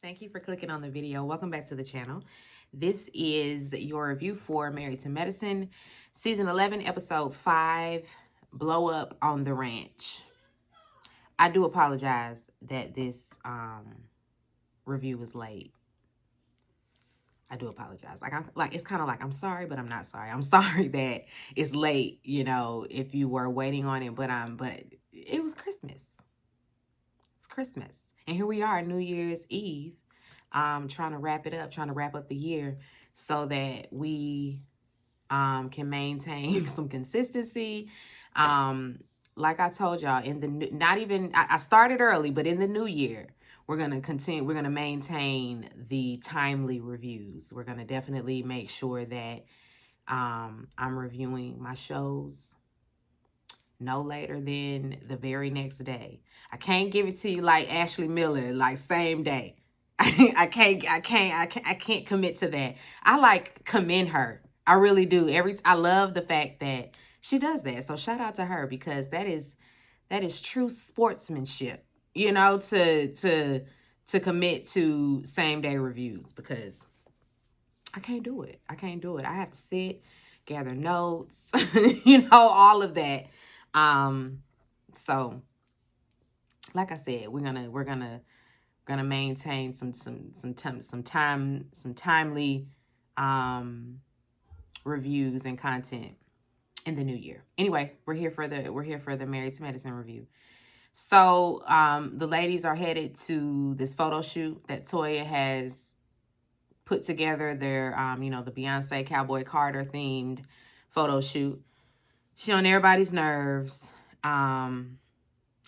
Thank you for clicking on the video. Welcome back to the channel. This is your review for Married to Medicine, Season 11, Episode 5, Blow Up on the Ranch. I do apologize that this review was late. I do apologize. It's kind of like I'm sorry, but I'm not sorry. I'm sorry that it's late, if you were waiting on it, but it was Christmas. It's Christmas. And here we are, New Year's Eve, trying to wrap up the year so that we can maintain some consistency. Like I told y'all, I started early, but in the new year, we're going to maintain the timely reviews. We're going to definitely make sure that I'm reviewing my shows no later than the very next day. I can't give it to you like Ashley Miller, like same day. I can't commit to that. I commend her. I really do. I love the fact that she does that. So shout out to her, because that is true sportsmanship, to commit to same day reviews, because I can't do it. I have to sit, gather notes, all of that. So like I said, we're gonna maintain some timely reviews and content in the new year. Anyway, we're here for the Married to Medicine review. So the ladies are headed to this photo shoot that Toya has put together. Their the Beyonce Cowboy Carter themed photo shoot. She on everybody's nerves.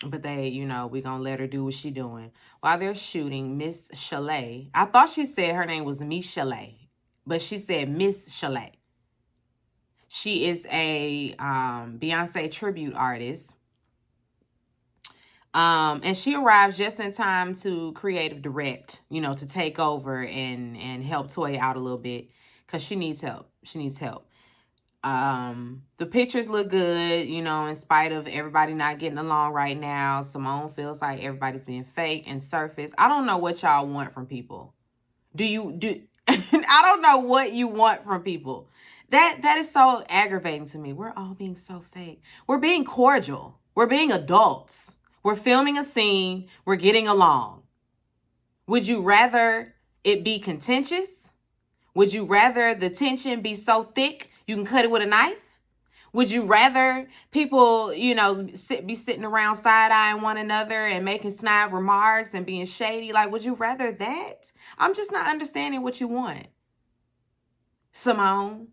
But they, we gonna let her do what she doing. While they're shooting, Miss Chalet, I thought she said her name was Miss Chalet, but she said Miss Chalet. She is a Beyonce tribute artist. And she arrives just in time to creative direct, to take over and help Toya out a little bit, because she needs help. The pictures look good, in spite of everybody not getting along right now. Simone feels like everybody's being fake and surface. I don't know what y'all want from people. I don't know what you want from people. That is so aggravating to me. We're all being so fake. We're being cordial. We're being adults. We're filming a scene. We're getting along. Would you rather it be contentious? Would you rather the tension be so thick you can cut it with a knife? Would you rather people, be sitting around side-eyeing one another and making snide remarks and being shady? Like, would you rather that? I'm just not understanding what you want. Simone,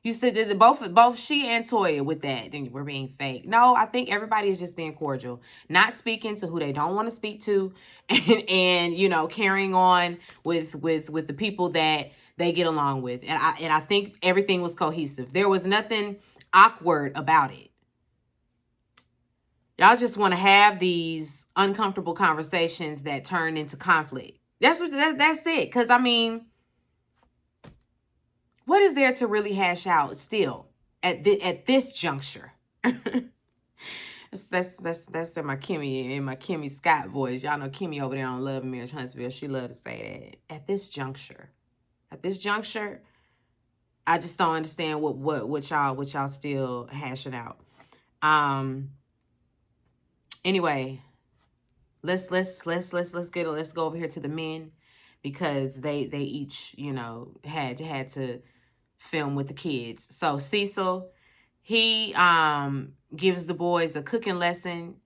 you said that both she and Toya with that, then we're being fake. No, I think everybody is just being cordial, not speaking to who they don't want to speak to, and carrying on with the people that they get along with. And I think everything was cohesive. There was nothing awkward about it. Y'all just want to have these uncomfortable conversations that turn into conflict. That's it. Because what is there to really hash out still at this juncture? That's in my Kimmy Scott voice. Y'all know Kimmy over there on Love and Marriage Huntsville. She love to say that. At this juncture, I just don't understand what y'all still hashing out. Anyway, let's go over here to the men, because they each, had to film with the kids. So Cecil, he gives the boys a cooking lesson.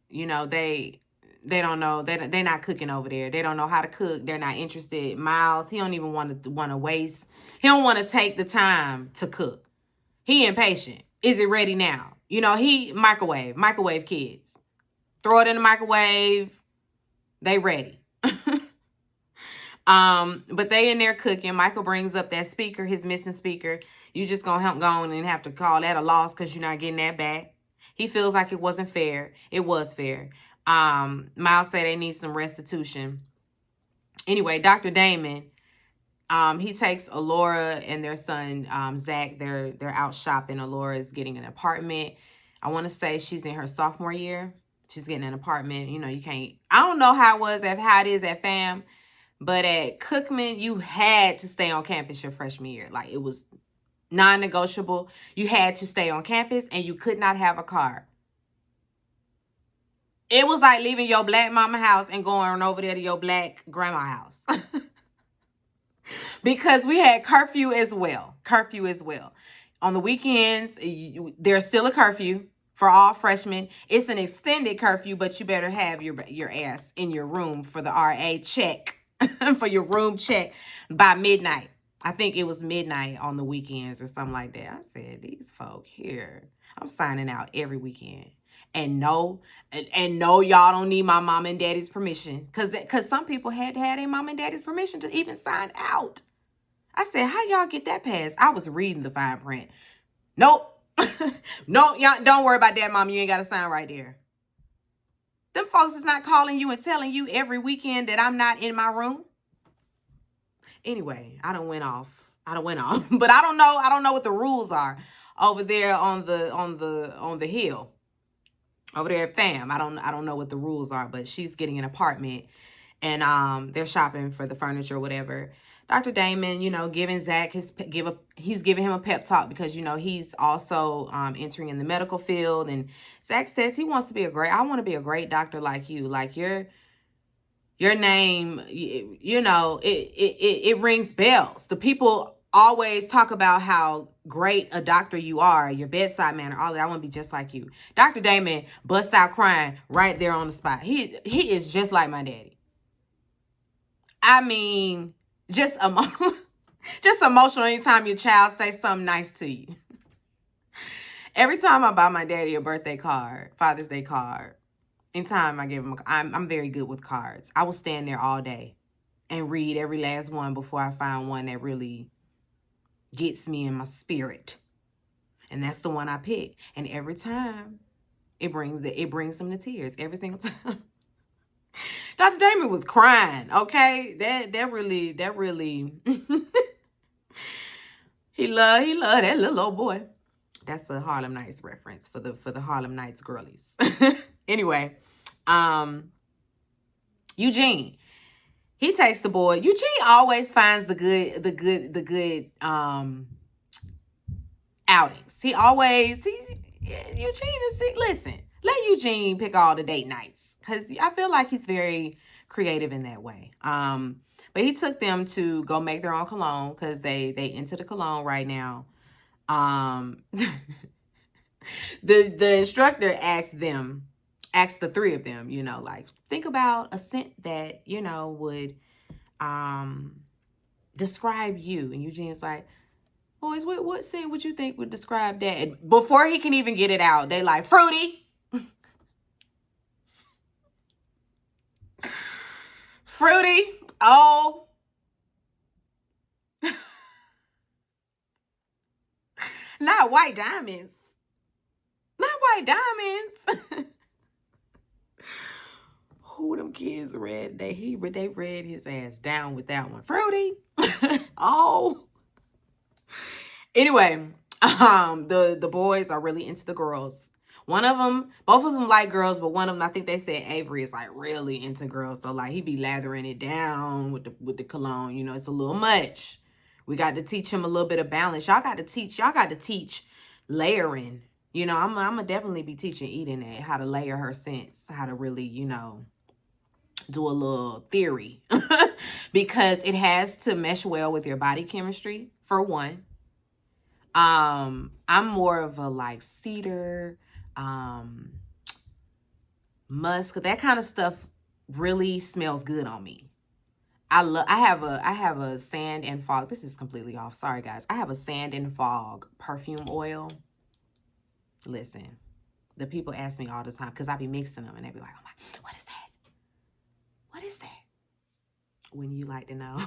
They don't know, they're not cooking over there. They don't know how to cook. They're not interested. Miles, he don't even want to waste. He don't want to take the time to cook. He impatient. Is it ready now? He microwave kids. Throw it in the microwave. They ready. But they in there cooking. Michael brings up that speaker, his missing speaker. You just gonna go on and have to call that a loss because you're not getting that back. He feels like it wasn't fair. It was fair. Miles said they need some restitution. Anyway, Dr. Damon, he takes Alora and their son, Zach. They're out shopping. Alora is getting an apartment. I want to say she's in her sophomore year. She's getting an apartment. You can't. I don't know how it is at FAM, But at Cookman, you had to stay on campus your freshman year. Like, it was non-negotiable. You had to stay on campus and you could not have a car. It was like leaving your black mama house and going over there to your black grandma house. Because we had curfew as well. Curfew as well. On the weekends, there's still a curfew for all freshmen. It's an extended curfew, but you better have your ass in your room for the RA check, for your room check by midnight. I think it was midnight on the weekends or something like that. I said, these folk here, I'm signing out every weekend. And no, y'all don't need my mom and daddy's permission. Because some people had to have their mom and daddy's permission to even sign out. I said, how y'all get that pass? I was reading the fine print. Nope. No, y'all don't worry about that, mom. You ain't got to sign right there. Them folks is not calling you and telling you every weekend that I'm not in my room. Anyway, I done went off. But I don't know what the rules are over there on the hill. Over there at FAM. I don't know what the rules are, but she's getting an apartment and they're shopping for the furniture or whatever. Dr. Damon, giving Zach he's giving him a pep talk because, he's also entering in the medical field. And Zach says he wants to be I want to be a great doctor like you. Like your name, it rings bells. The people always talk about how great a doctor you are, your bedside manner, all that. I want to be just like you. Dr. Damon busts out crying right there on the spot. He is just like my daddy. I mean, just emotional anytime your child says something nice to you. Every time I buy my daddy a birthday card, Father's Day card, anytime I give him I'm very good with cards. I will stand there all day and read every last one before I find one that really gets me in my spirit. And that's the one I pick. And every time it brings them to tears every single time. Dr. Damon was crying, okay? That really he loved that little old boy. That's a Harlem Nights reference for the Harlem Nights girlies. Anyway, Eugene. He takes the boy. Eugene always finds the good outings. Eugene is, listen, let Eugene pick all the date nights. Because I feel like he's very creative in that way. But he took them to go make their own cologne because they into the cologne right now. The instructor asked the three of them, like, think about a scent that, would describe you. And Eugene's like, boys, what scent would you think would describe that? And before he can even get it out, they like, fruity. Fruity. Oh. Not white diamonds. Not white diamonds. Who them kids read? They read his ass down with that one. Fruity. Oh. Anyway, the boys are really into the girls. Both of them like girls, but one of them, I think they said Avery is like really into girls. So like he be lathering it down with the cologne. It's a little much. We got to teach him a little bit of balance. Y'all got to teach layering. I'm gonna definitely be teaching Eden how to layer her scents, how to really, do a little theory because it has to mesh well with your body chemistry for one. I'm more of a like cedar, musk, that kind of stuff really smells good on me. I have a sand and fog. This is completely off. Sorry guys. I have a sand and fog perfume oil. Listen, the people ask me all the time because I be mixing them and they be like, oh my, what is that? What is that? When you like to know.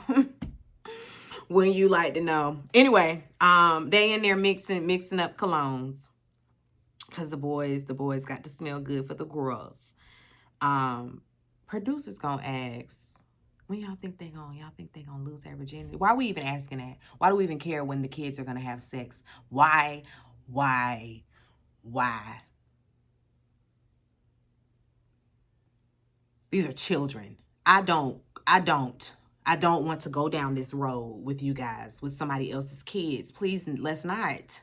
When you like to know. Anyway, they in there mixing up colognes. Because the boys got to smell good for the girls. Producers gonna ask, when y'all think they gonna lose their virginity? Why are we even asking that? Why do we even care when the kids are gonna have sex? Why? These are children. I don't I don't want to go down this road with you guys, with somebody else's kids. Please, let's not.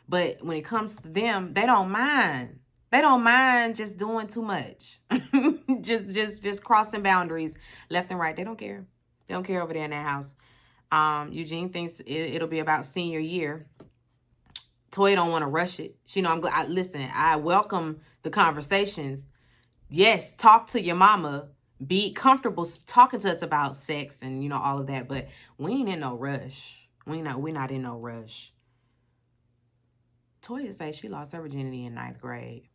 But when it comes to them, they don't mind. They don't mind just doing too much. just crossing boundaries left and right. They don't care. They don't care over there in that house. Eugene thinks it'll be about senior year. Toya don't want to rush it. She know I'm glad. Listen, I welcome the conversations. Yes, talk to your mama. Be comfortable talking to us about sex and, you know, all of that. But we ain't in no rush. We're not in no rush. Toya says she lost her virginity in 9th grade.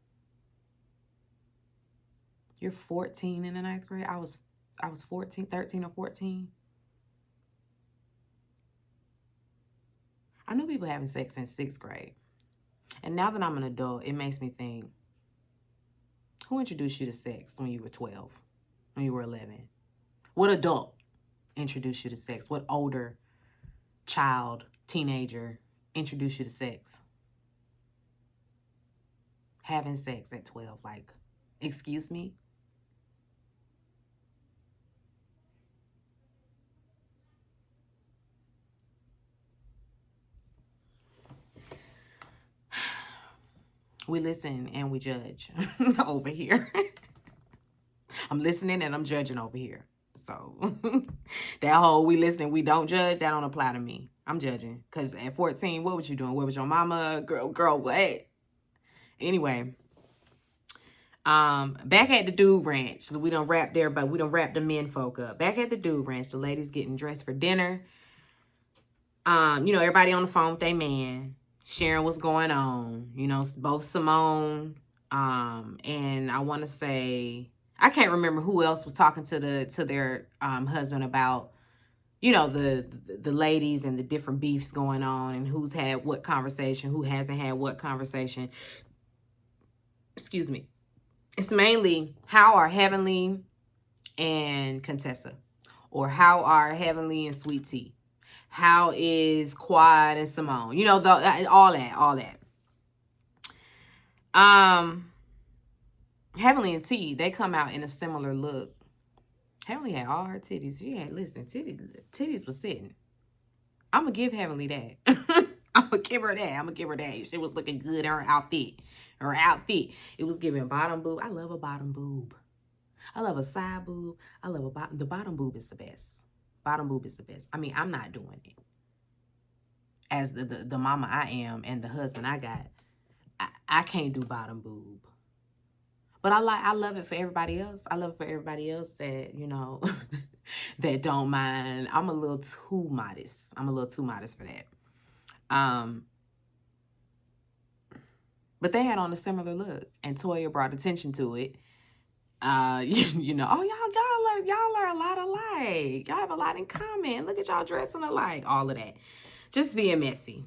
You're 14 in the 9th grade? I was 14, 13 or 14. I knew people having sex in 6th grade. And now that I'm an adult, it makes me think, who introduced you to sex when you were 12, when you were 11? What adult introduced you to sex? What older child, teenager introduced you to sex? Having sex at 12, like, excuse me? We listen and we judge over here. I'm listening and I'm judging over here. So that whole we listen, we don't judge, that don't apply to me. I'm judging. Because at 14, what was you doing? What was your mama? Girl, what? Anyway. Back at the dude ranch. We done wrapped everybody. We done wrapped the men folk up. Back at the dude ranch, the ladies getting dressed for dinner. You know, everybody on the phone with their man, sharing what's going on. You know, both Simone, and I want to say, I can't remember who else was talking to their husband about, you know, the ladies and the different beefs going on and who's had what conversation, who hasn't had what conversation. Excuse me. It's mainly how are Heavenly and Contessa, or how are Heavenly and Sweet Tea. How is Quad and Simone? You know, all that. Heavenly and T, they come out in a similar look. Heavenly had all her titties. She had, listen, titties was sitting. I'm going to give Heavenly that. I'm going to give her that. She was looking good in her outfit. It was giving bottom boob. I love a bottom boob. I love a side boob. I love a bottom. The bottom boob is the best. Bottom boob is the best. I mean, I'm not doing it. As the mama I am and the husband I got, I can't do bottom boob. But I love it for everybody else. I love it for everybody else that, you know, that don't mind. I'm a little too modest. For that. But they had on a similar look, and Toya brought attention to it. You know, oh, y'all are a lot alike. Y'all have a lot in common. Look at y'all dressing alike. All of that. Just being messy.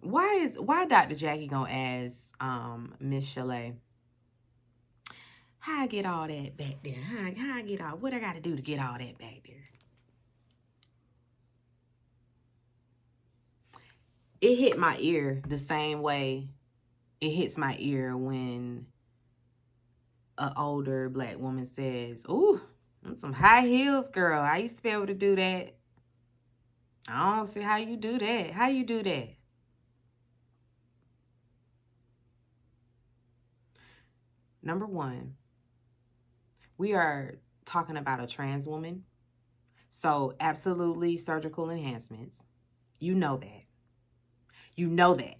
Why Dr. Jackie gonna ask Miss Chalet, how I get all that back there? How I get all, what I gotta do to get all that back there? It hit my ear the same way it hits my ear when an older black woman says, ooh, I'm some high heels, girl. I used to be able to do that. I don't see how you do that. How you do that? Number one, we are talking about a trans woman. So absolutely surgical enhancements. You know that. You know that.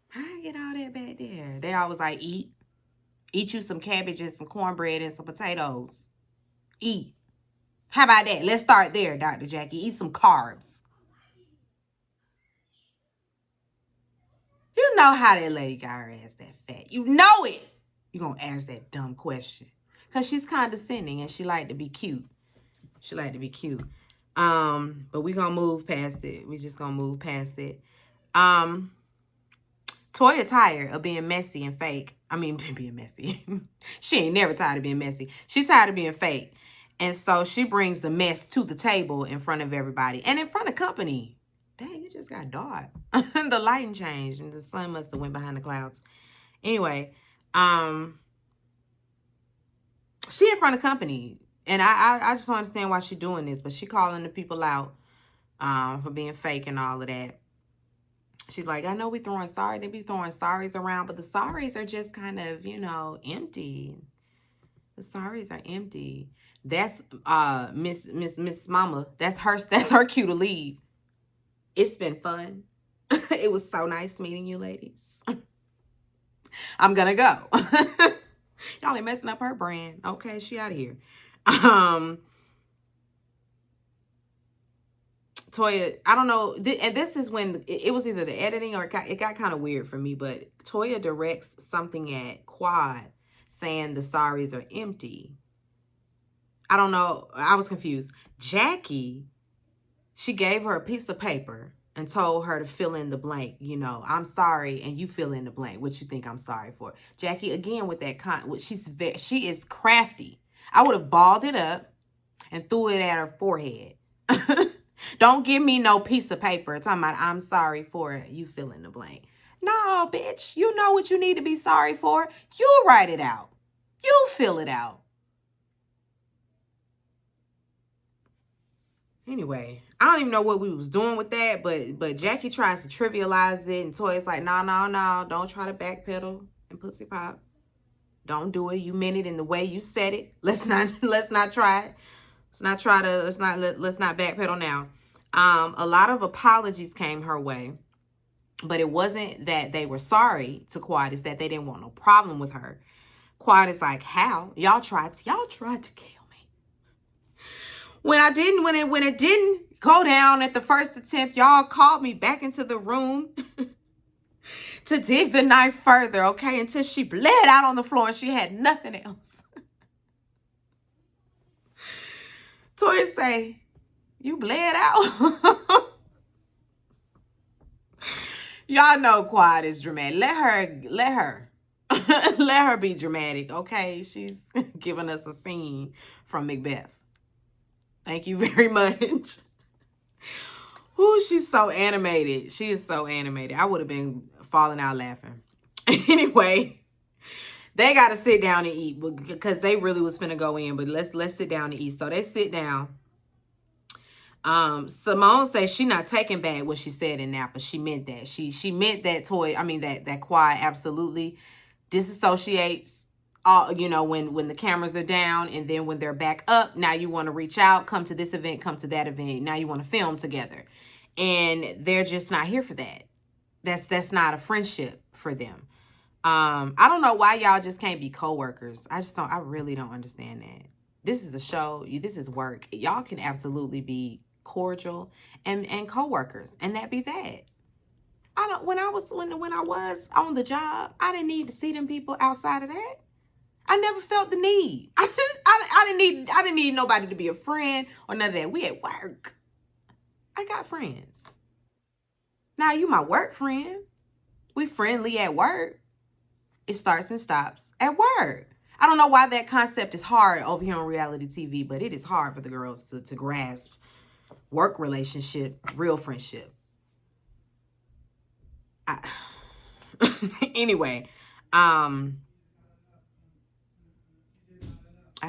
How I get all that back there? They always like, eat you some cabbage and some cornbread and some potatoes. Eat. How about that? Let's start there, Dr. Jackie. Eat some carbs. You know how that lady got her ass that fat. You know it. You're going to ask that dumb question. Because she's condescending and she like to be cute. But we going to move past it. We just going to move past it. Toya tired of being messy and fake. I mean, being messy. She ain't never tired of being messy. She tired of being fake. And so she brings the mess to the table in front of everybody. And in front of company. Dang, it just got dark. The lighting changed and the sun must have went behind the clouds. Anyway, she in front of company. And I just don't understand why she doing this, but she calling the people out for being fake and all of that. She's like, I know we throwing sorry. They be throwing sorries around, but the sorries are just kind of, empty. The sorries are empty. That's Miss Mama. That's her cue to leave. It's been fun. It was so nice meeting you ladies. I'm gonna go. Y'all ain't messing up her brand. Okay, she out of here. Toya, I don't know, and this is when it was either the editing or it got kind of weird for me, but Toya directs something at Quad saying the sorries are empty. I don't know. I was confused. Jackie, she gave her a piece of paper and told her to fill in the blank. I'm sorry, and you fill in the blank. What you think I'm sorry for? Jackie, again, with that she is crafty. I would have balled it up and threw it at her forehead. Don't give me no piece of paper talking about I'm sorry for it. You fill in the blank. No, bitch. You know what you need to be sorry for. You write it out. You fill it out. Anyway, I don't even know what we was doing with that, but Jackie tries to trivialize it, and Toya's like, no, don't try to backpedal and pussy pop. Don't do it. You meant it in the way you said it. Let's not try it. Let's not backpedal now. A lot of apologies came her way, but it wasn't that they were sorry to Quad. It's that they didn't want no problem with her. Quad is like, how? Y'all tried to kill me. When it didn't go down at the first attempt, y'all called me back into the room to dig the knife further, okay? Until she bled out on the floor and she had nothing else. Toya say, you bled out? Y'all know Quad is dramatic. Let her let her be dramatic, okay? She's giving us a scene from Macbeth. Thank you very much. Ooh, she's so animated. She is so animated. I would have been falling out laughing. Anyway, they got to sit down and eat because they really was finna go in, but let's sit down and eat. So they sit down. Simone says she not taking back what she said in Napa. She meant that. She meant that that Quad absolutely disassociates when the cameras are down, and then when they're back up, now you want to reach out, come to this event, come to that event. Now you want to film together. And they're just not here for that. That's not a friendship for them. I don't know why y'all just can't be coworkers. I really don't understand that. This is a show. This is work. Y'all can absolutely be cordial and coworkers, and that be that. When I was on the job, I didn't need to see them people outside of that. I never felt the need. I didn't need nobody to be a friend or none of that. We at work. I got friends. Now you my work friend. We friendly at work. It starts and stops at work. I don't know why that concept is hard over here on reality TV, but it is hard for the girls to grasp work relationship, real friendship. Anyway, I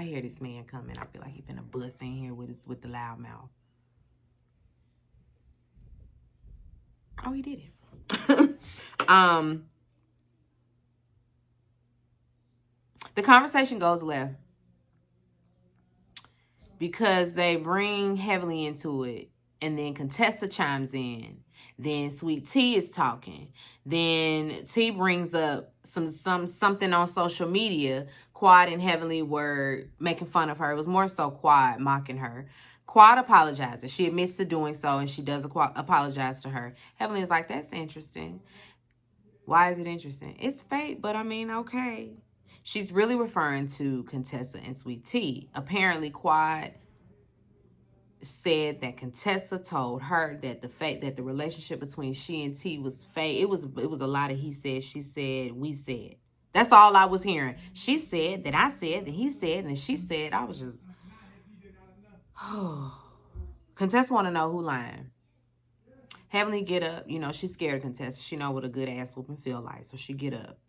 hear this man coming. I feel like he been a bust in here with the loud mouth. Oh, he did it. The conversation goes left because they bring Heavenly into it, and then Contessa chimes in. Then Sweet Tea is talking. Then T brings up something on social media. Quad and Heavenly were making fun of her. It was more so Quad mocking her. Quad apologizes. She admits to doing so, and she does apologize to her. Heavenly is like, that's interesting. Why is it interesting? It's fake, but I mean, okay. She's really referring to Contessa and Sweet Tea. Apparently, Quad said that Contessa told her that the relationship between she and T was fake. It was a lot of he said, she said, we said. That's all I was hearing. She said, that I said, that he said, and she said. I was just, Contessa want to know who lying. Heavenly get up. You know, she's scared of Contessa. She know what a good ass whooping feel like. So she get up.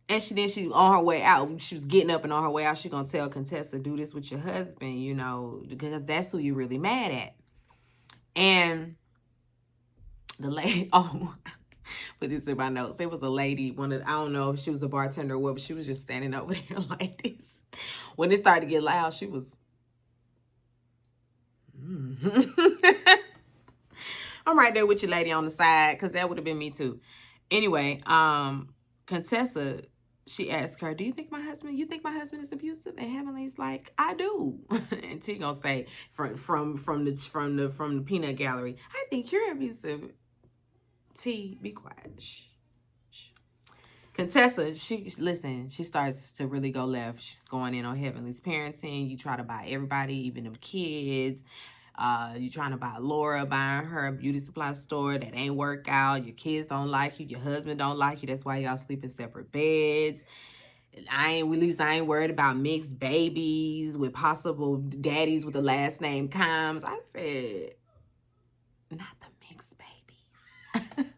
And she on her way out. She was getting up and on her way out, she gonna tell Contessa, do this with your husband, you know, because that's who you're really mad at. And the lady, put this in my notes. There was a lady, I don't know if she was a bartender or what, but she was just standing over there like this. When it started to get loud, she was, I'm right there with you, lady, on the side, because that would have been me too. Anyway, Contessa, she asked her, you think my husband is abusive? And Heavenly's like, I do. And T gonna say from the peanut gallery, I think you're abusive. T, be quiet. Shh. Contessa, she starts to really go left. She's going in on Heavenly's parenting. You try to buy everybody, even them kids. You trying to buy Laura, buying her a beauty supply store that ain't work out. Your kids don't like you. Your husband don't like you. That's why y'all sleep in separate beds. I ain't worried about mixed babies with possible daddies with the last name Combs. I said, not the mixed babies.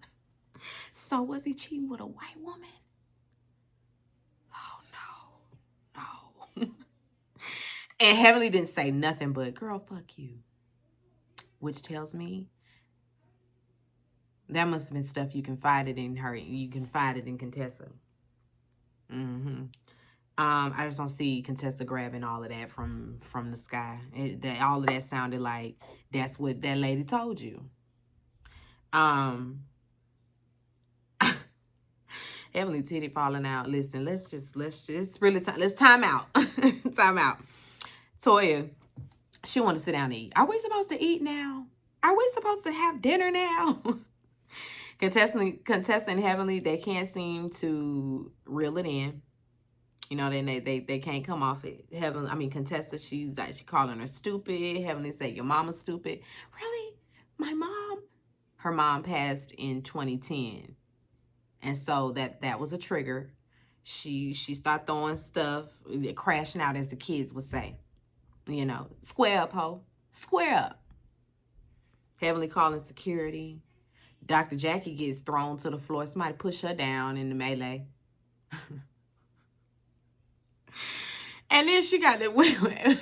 So was he cheating with a white woman? Oh, no. And Heavenly didn't say nothing but, girl, fuck you. Which tells me that must have been stuff you confided in her. You confided in Contessa. I just don't see Contessa grabbing all of that from the sky. All of that sounded like that's what that lady told you. Heavenly titty falling out. Listen, let's time out. Time out. Toya, she want to sit down and eat. Are we supposed to eat now? Are we supposed to have dinner now? Contessa and Heavenly, they can't seem to reel it in. You know, they can't come off it. Contessa, she calling her stupid. Heavenly say, your mama's stupid. Really? My mom? Her mom passed in 2010. And so that was a trigger. She started throwing stuff, crashing out, as the kids would say. You know, square up, ho. Square up. Heavenly calling security. Dr. Jackie gets thrown to the floor. Somebody push her down in the melee. And then she got the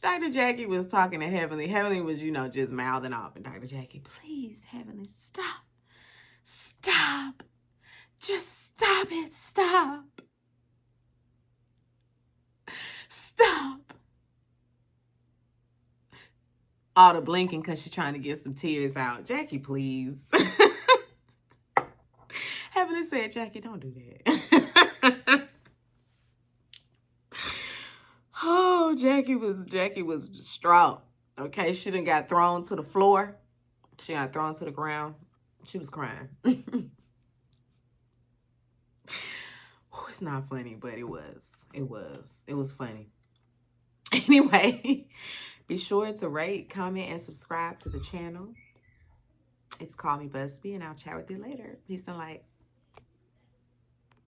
Dr. Jackie was talking to Heavenly. Heavenly was, just mouthing off. And Dr. Jackie, please, Heavenly, stop. Stop. Just stop it. Stop. Stop. All the blinking because she's trying to get some tears out. Jackie, please. Heavenly said, Jackie, don't do that. Oh, Jackie was distraught. Okay, she done got thrown to the floor. She got thrown to the ground. She was crying. Oh, it's not funny, but it was. It was funny. Anyway, be sure to rate, comment, and subscribe to the channel. It's Call Me Busby, and I'll chat with you later. Peace and light.